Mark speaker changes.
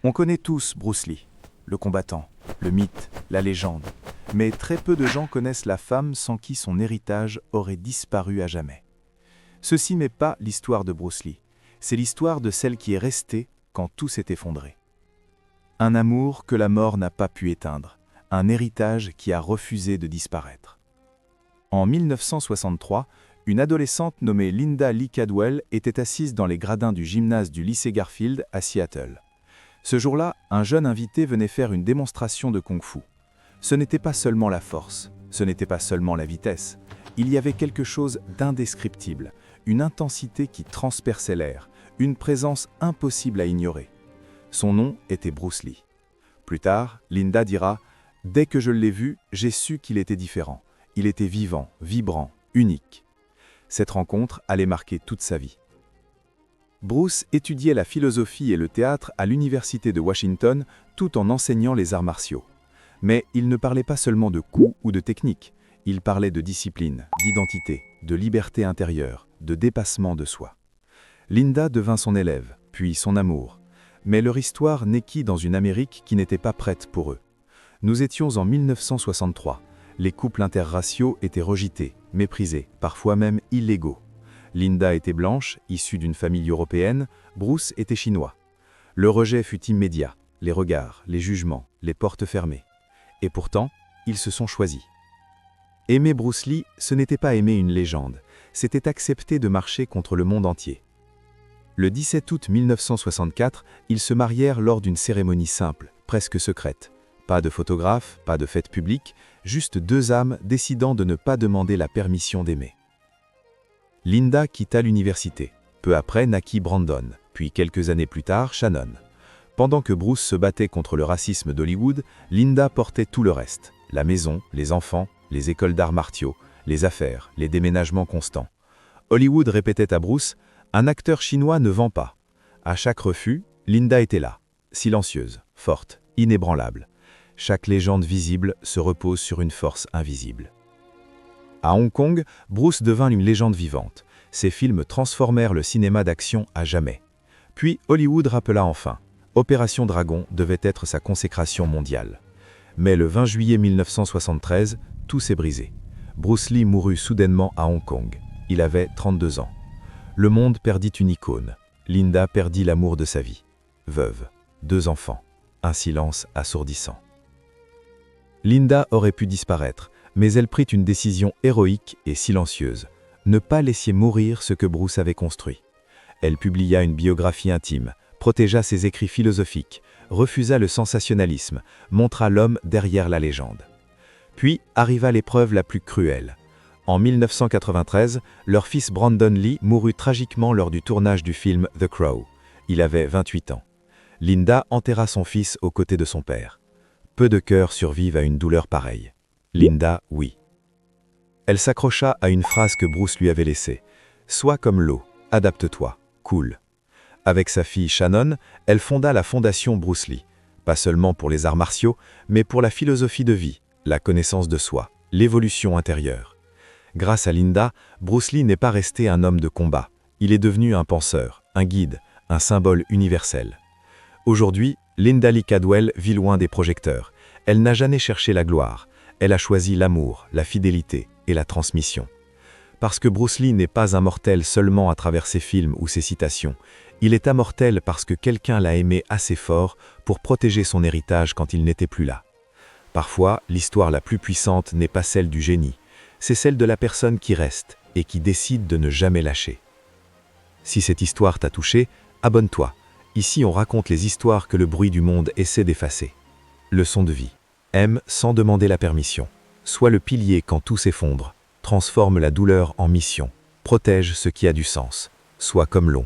Speaker 1: On connaît tous Bruce Lee, le combattant, le mythe, la légende, mais très peu de gens connaissent la femme sans qui son héritage aurait disparu à jamais. Ceci n'est pas l'histoire de Bruce Lee, c'est l'histoire de celle qui est restée quand tout s'est effondré. Un amour que la mort n'a pas pu éteindre, un héritage qui a refusé de disparaître. En 1963, une adolescente nommée Linda Lee Cadwell était assise dans les gradins du gymnase du lycée Garfield à Seattle. Ce jour-là, un jeune invité venait faire une démonstration de kung-fu. Ce n'était pas seulement la force, ce n'était pas seulement la vitesse. Il y avait quelque chose d'indescriptible, une intensité qui transperçait l'air, une présence impossible à ignorer. Son nom était Bruce Lee. Plus tard, Linda dira « Dès que je l'ai vu, j'ai su qu'il était différent. Il était vivant, vibrant, unique. » Cette rencontre allait marquer toute sa vie. Bruce étudiait la philosophie et le théâtre à l'université de Washington tout en enseignant les arts martiaux. Mais il ne parlait pas seulement de coups ou de techniques, il parlait de discipline, d'identité, de liberté intérieure, de dépassement de soi. Linda devint son élève, puis son amour. Mais leur histoire naquit dans une Amérique qui n'était pas prête pour eux. Nous étions en 1963. Les couples interraciaux étaient rejetés, méprisés, parfois même illégaux. Linda était blanche, issue d'une famille européenne, Bruce était chinois. Le rejet fut immédiat, les regards, les jugements, les portes fermées. Et pourtant, ils se sont choisis. Aimer Bruce Lee, ce n'était pas aimer une légende, c'était accepter de marcher contre le monde entier. Le 17 août 1964, ils se marièrent lors d'une cérémonie simple, presque secrète. Pas de photographe, pas de fête publique, juste deux âmes décidant de ne pas demander la permission d'aimer. Linda quitta l'université. Peu après naquit Brandon, puis quelques années plus tard, Shannon. Pendant que Bruce se battait contre le racisme d'Hollywood, Linda portait tout le reste. La maison, les enfants, les écoles d'arts martiaux, les affaires, les déménagements constants. Hollywood répétait à Bruce « Un acteur chinois ne vend pas ». À chaque refus, Linda était là, silencieuse, forte, inébranlable. Chaque légende visible se repose sur une force invisible. À Hong Kong, Bruce devint une légende vivante. Ses films transformèrent le cinéma d'action à jamais. Puis Hollywood rappela enfin. Opération Dragon devait être sa consécration mondiale. Mais le 20 juillet 1973, tout s'est brisé. Bruce Lee mourut soudainement à Hong Kong. Il avait 32 ans. Le monde perdit une icône. Linda perdit l'amour de sa vie. Veuve, 2 enfants, un silence assourdissant. Linda aurait pu disparaître, mais elle prit une décision héroïque et silencieuse. Ne pas laisser mourir ce que Bruce avait construit. Elle publia une biographie intime, protégea ses écrits philosophiques, refusa le sensationnalisme, montra l'homme derrière la légende. Puis arriva l'épreuve la plus cruelle. En 1993, leur fils Brandon Lee mourut tragiquement lors du tournage du film The Crow. Il avait 28 ans. Linda enterra son fils aux côtés de son père. Peu de cœurs survivent à une douleur pareille. Linda, oui. Elle s'accrocha à une phrase que Bruce lui avait laissée. « Sois comme l'eau, adapte-toi, cool ». Avec sa fille Shannon, elle fonda la fondation Bruce Lee. Pas seulement pour les arts martiaux, mais pour la philosophie de vie, la connaissance de soi, l'évolution intérieure. Grâce à Linda, Bruce Lee n'est pas resté un homme de combat. Il est devenu un penseur, un guide, un symbole universel. Aujourd'hui, Linda Lee Cadwell vit loin des projecteurs. Elle n'a jamais cherché la gloire. Elle a choisi l'amour, la fidélité et la transmission. Parce que Bruce Lee n'est pas immortel seulement à travers ses films ou ses citations. Il est immortel parce que quelqu'un l'a aimé assez fort pour protéger son héritage quand il n'était plus là. Parfois, l'histoire la plus puissante n'est pas celle du génie. C'est celle de la personne qui reste et qui décide de ne jamais lâcher. Si cette histoire t'a touché, abonne-toi. Ici, on raconte les histoires que le bruit du monde essaie d'effacer. Leçon de vie. Aime sans demander la permission. Sois le pilier quand tout s'effondre. Transforme la douleur en mission. Protège ce qui a du sens. Sois comme l'eau.